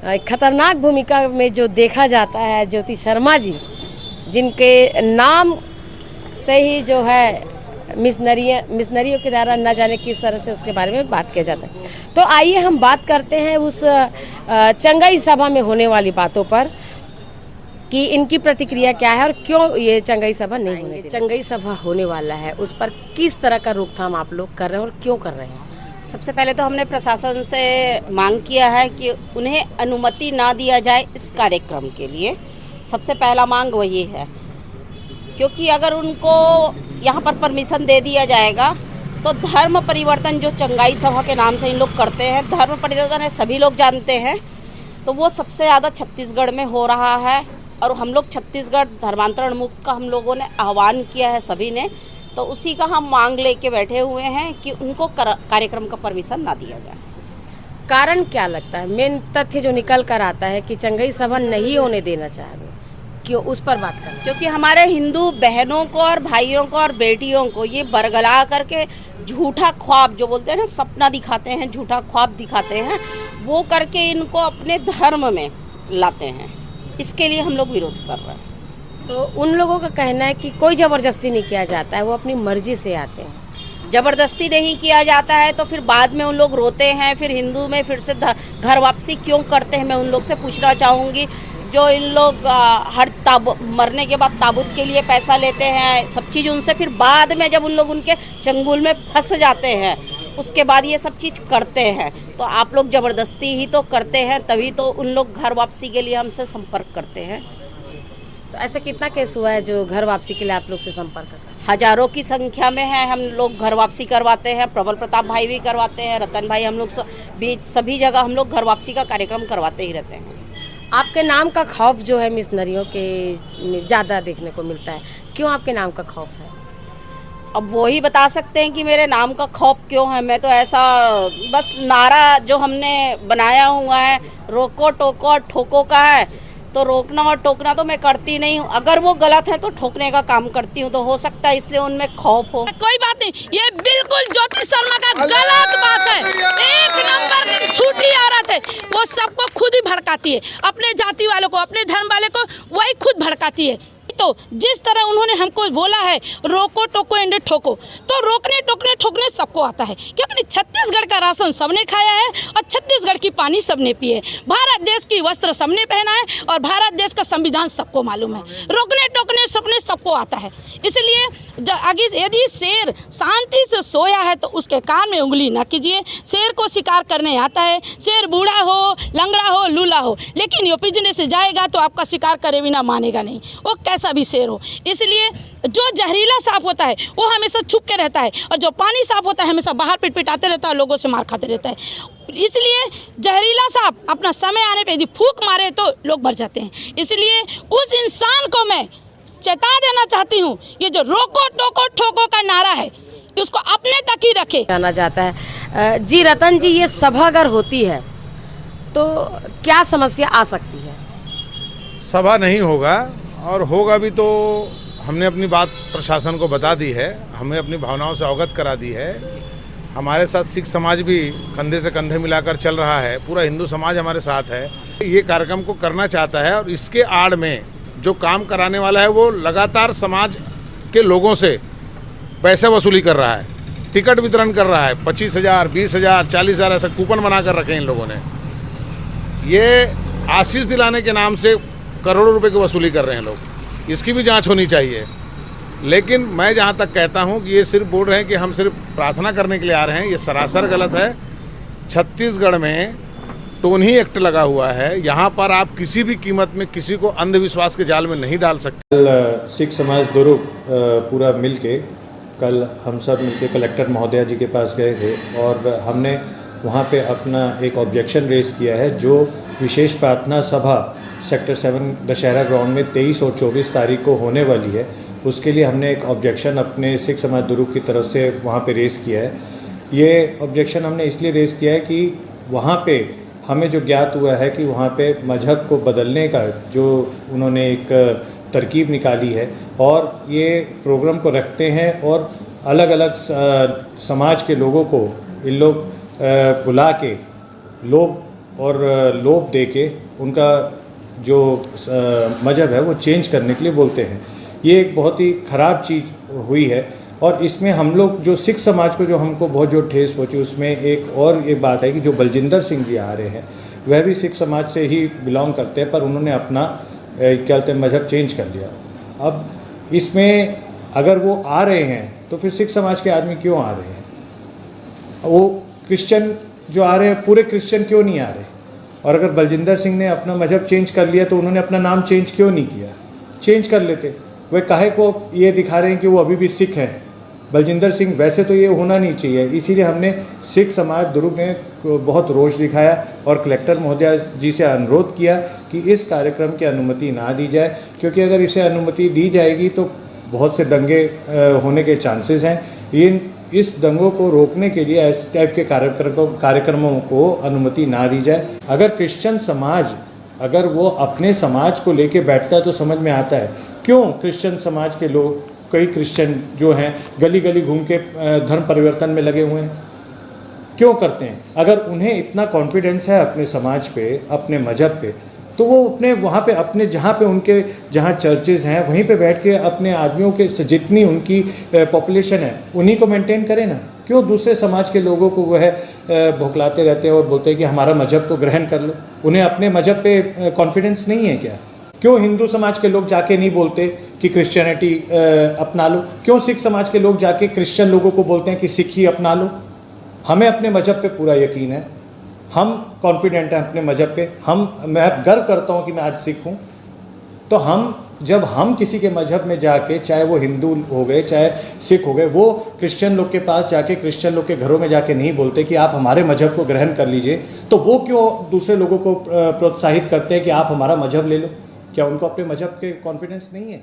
खतरनाक भूमिका में जो देखा जाता है ज्योति शर्मा जी, जिनके नाम से ही जो है मिशनरियों के द्वारा न जाने किस तरह से उसके बारे में बात किया जाता है। तो आइए हम बात करते हैं उस चंगाई सभा में होने वाली बातों पर कि इनकी प्रतिक्रिया क्या है और क्यों ये चंगाई सभा नहीं होने। चंगाई सभा होने वाला है, उस पर किस तरह का रोकथाम आप लोग कर रहे हैं और क्यों कर रहे हैं? सबसे पहले तो हमने प्रशासन से मांग किया है कि उन्हें अनुमति ना दिया जाए इस कार्यक्रम के लिए। सबसे पहला मांग वही है, क्योंकि अगर उनको यहाँ पर परमिशन दे दिया जाएगा तो धर्म परिवर्तन जो चंगाई सभा के नाम से इन लोग करते हैं, धर्म परिवर्तन है सभी लोग जानते हैं, तो वो सबसे ज़्यादा छत्तीसगढ़ में हो रहा है। और हम लोग छत्तीसगढ़ धर्मांतरण मुक्त का हम लोगों ने आह्वान किया है सभी ने, तो उसी का हम मांग लेके बैठे हुए हैं कि उनको कार्यक्रम का परमिशन ना दिया जाए। कारण क्या लगता है? मेन तथ्य जो निकल कर आता है कि चंगाई सभा नहीं होने देना चाह रहे, क्यों, उस पर बात करें। क्योंकि हमारे हिंदू बहनों को और भाइयों को और बेटियों को ये बरगला करके झूठा ख्वाब जो बोलते हैं ना, सपना दिखाते हैं, झूठा ख्वाब दिखाते हैं, वो करके इनको अपने धर्म में लाते हैं। इसके लिए हम लोग विरोध कर रहे हैं। तो उन लोगों का कहना है कि कोई ज़बरदस्ती नहीं किया जाता है, वो अपनी मर्जी से आते हैं। ज़बरदस्ती नहीं किया जाता है तो फिर बाद में उन लोग रोते हैं, फिर हिंदू में फिर से घर वापसी क्यों करते हैं? मैं उन लोग से पूछना चाहूँगी, जो इन लोग हर मरने के बाद ताबूत के लिए पैसा लेते हैं, सब चीज़ उनसे, फिर बाद में जब उन लोग उनके चंगुल में फंस जाते हैं उसके बाद ये सब चीज़ करते हैं, तो आप लोग ज़बरदस्ती ही तो करते हैं, तभी तो उन लोग घर वापसी के लिए हमसे संपर्क करते हैं। तो ऐसा कितना केस हुआ है जो घर वापसी के लिए आप लोग से संपर्क कर? हजारों की संख्या में है, हम लोग घर वापसी करवाते हैं, प्रबल प्रताप भाई भी करवाते हैं, रतन भाई, हम लोग सभी जगह हम लोग घर वापसी का कार्यक्रम करवाते ही रहते हैं। आपके नाम का खौफ जो है मिशनरियों के ज़्यादा देखने को मिलता है, क्यों आपके नाम का खौफ है? अब वो ही बता सकते हैं कि मेरे नाम का खौफ क्यों है। मैं तो ऐसा बस नारा जो हमने बनाया हुआ है, रोको टोको और ठोको का है, तो रोकना और टोकना तो मैं करती नहीं हूँ। अगर वो गलत है तो ठोकने का काम करती हूँ, तो हो सकता है इसलिए उनमें खौफ हो। कोई बात नहीं, ये बिल्कुल ज्योति शर्मा का गलत बात है। एक नंबर की झूठी औरत है, वो सबको खुद ही भड़काती है, अपने जाति वालों को, अपने धर्म वाले को वही खुद भड़काती है। तो जिस तरह उन्होंने हमको बोला है रोको टोको एंड ठोको, तो रोकने टोकने ठोकने सबको आता है, क्योंकि छत्तीसगढ़ का राशन सबने खाया है और छत्तीसगढ़ की पानी सबने पी है, भारत देश की वस्त्र सबने पहना है और भारत देश का संविधान सबको मालूम है। रोकने टोकने सपने सबको आता है। इसलिए यदि शेर शांति से सोया है तो उसके कान में उंगली न कीजिए। शेर को शिकार करने आता है, शेर बूढ़ा हो, लंगड़ा हो, लूला हो, लेकिन यो पिंजरे से जाएगा तो आपका शिकार करे बिना मानेगा नहीं, वो कैसा भी शेर हो। इसलिए जो जहरीला सांप होता है वो हमेशा छुप के रहता है, और जो पानी सांप होता है हमेशा बाहर पिटपिटाते रहता है, लोगों से मार खाते रहता है। इसलिए जहरीला सांप अपना समय आने पे यदि फूंक मारे तो लोग मर जाते हैं। इसलिए उस इंसान को मैं चेता देना चाहती हूँ, ये जो रोको टोको ठोको का नारा है उसको अपने तक ही रखे। जाना जाता है जी। रतन जी, ये सभा अगर होती है तो क्या समस्या आ सकती है? सभा नहीं होगा, और होगा भी तो हमने अपनी बात प्रशासन को बता दी है, हमें अपनी भावनाओं से अवगत करा दी है। हमारे साथ सिख समाज भी कंधे से कंधे मिलाकर चल रहा है, पूरा हिंदू समाज हमारे साथ है। ये कार्यक्रम को करना चाहता है, और इसके आड़ में जो काम कराने वाला है वो लगातार समाज के लोगों से पैसे वसूली कर रहा है, टिकट वितरण कर रहा है, 25,000, 20,000, 40,000 ऐसा कूपन बना कर रखे हैं इन लोगों ने। ये आशीष दिलाने के नाम से करोड़ों रुपए की वसूली कर रहे हैं लोग, इसकी भी जांच होनी चाहिए। लेकिन मैं जहां तक कहता हूं कि ये सिर्फ बोल रहे हैं कि हम सिर्फ प्रार्थना करने के लिए आ रहे हैं, ये सरासर गलत है। छत्तीसगढ़ में टोनी एक्ट लगा हुआ है, यहाँ पर आप किसी भी कीमत में किसी को अंधविश्वास के जाल में नहीं डाल सकते। कल सिख समाज दुर्ग पूरा मिल के कल हम सब मिलके कलेक्टर महोदया जी के पास गए थे, और हमने वहाँ पे अपना एक ऑब्जेक्शन रेज़ किया है। जो विशेष प्रार्थना सभा सेक्टर 7 दशहरा ग्राउंड में 23 और 24 तारीख को होने वाली है, उसके लिए हमने एक ऑब्जेक्शन अपने सिख समाज दुर्ग की तरफ से वहाँ पे रेज़ किया है। ये ऑब्जेक्शन हमने इसलिए रेज़ किया है कि वहाँ पे हमें जो ज्ञात हुआ है कि वहाँ पे मजहब को बदलने का जो उन्होंने एक तरकीब निकाली है, और ये प्रोग्राम को रखते हैं और अलग अलग समाज के लोगों को इन लोग बुला के लोग और लोभ दे के उनका जो मजहब है वो चेंज करने के लिए बोलते हैं। ये एक बहुत ही ख़राब चीज़ हुई है और इसमें हम लोग जो सिख समाज को जो हमको बहुत जो ठेस पहुँची, उसमें एक और ये बात है कि जो बलजिंदर सिंह जी आ रहे हैं वह भी सिख समाज से ही बिलोंग करते हैं, पर उन्होंने अपना क्या कहते हैं मज़हब चेंज कर लिया। अब इसमें अगर वो आ रहे हैं तो फिर सिख समाज के आदमी क्यों आ रहे हैं? वो क्रिश्चियन जो आ रहे हैं पूरे क्रिश्चियन क्यों नहीं आ रहे? और अगर बलजिंदर सिंह ने अपना मज़हब चेंज कर लिया तो उन्होंने अपना नाम चेंज क्यों नहीं किया? चेंज कर लेते। वे काहे को ये दिखा रहे हैं कि वो अभी भी सिख हैं? बलजिंदर सिंह वैसे तो ये होना नहीं चाहिए। इसीलिए हमने सिख समाज दुर्ग ने बहुत रोष दिखाया और कलेक्टर महोदया जी से अनुरोध किया कि इस कार्यक्रम की अनुमति ना दी जाए, क्योंकि अगर इसे अनुमति दी जाएगी तो बहुत से दंगे होने के चांसेस हैं। इस दंगों को रोकने के लिए इस टाइप के कार्यक्रमों को अनुमति ना दी जाए। अगर क्रिश्चियन समाज अगर वो अपने समाज को लेके बैठता है तो समझ में आता है क्यों क्रिश्चियन समाज के लोग, कई क्रिश्चियन जो हैं गली गली घूम के धर्म परिवर्तन में लगे हुए हैं, क्यों करते हैं? अगर उन्हें इतना कॉन्फिडेंस है अपने समाज पे, अपने मजहब पे, तो वो अपने वहाँ पे अपने जहाँ चर्चेज़ हैं वहीं पे बैठ के अपने आदमियों के जितनी उनकी पॉपुलेशन है उन्हीं को मेंटेन करें ना। क्यों दूसरे समाज के लोगों को वह भौंकलाते रहते हैं और बोलते हैं कि हमारा मजहब को ग्रहण कर लो? उन्हें अपने मजहब पे कॉन्फिडेंस नहीं है क्या? क्यों हिंदू समाज के लोग जाके नहीं बोलते कि क्रिश्चियनिटी अपना लो? क्यों सिख समाज के लोग जाके क्रिश्चियन लोगों को बोलते हैं कि सिख ही अपना लो? हमें अपने मजहब पे पूरा यकीन है, हम कॉन्फिडेंट हैं अपने मजहब पे। मैं गर्व करता हूँ कि मैं आज सिख हूँ। तो जब हम किसी के मजहब में जाके, चाहे वो हिंदू हो गए चाहे सिख हो गए, वो क्रिश्चियन लोग के पास जाके, क्रिश्चियन लोग के घरों में जाके नहीं बोलते कि आप हमारे मजहब को ग्रहण कर लीजिए, तो वो क्यों दूसरे लोगों को प्रोत्साहित करते हैं कि आप हमारा मजहब ले लो? क्या उनको अपने मजहब के कॉन्फिडेंस नहीं है?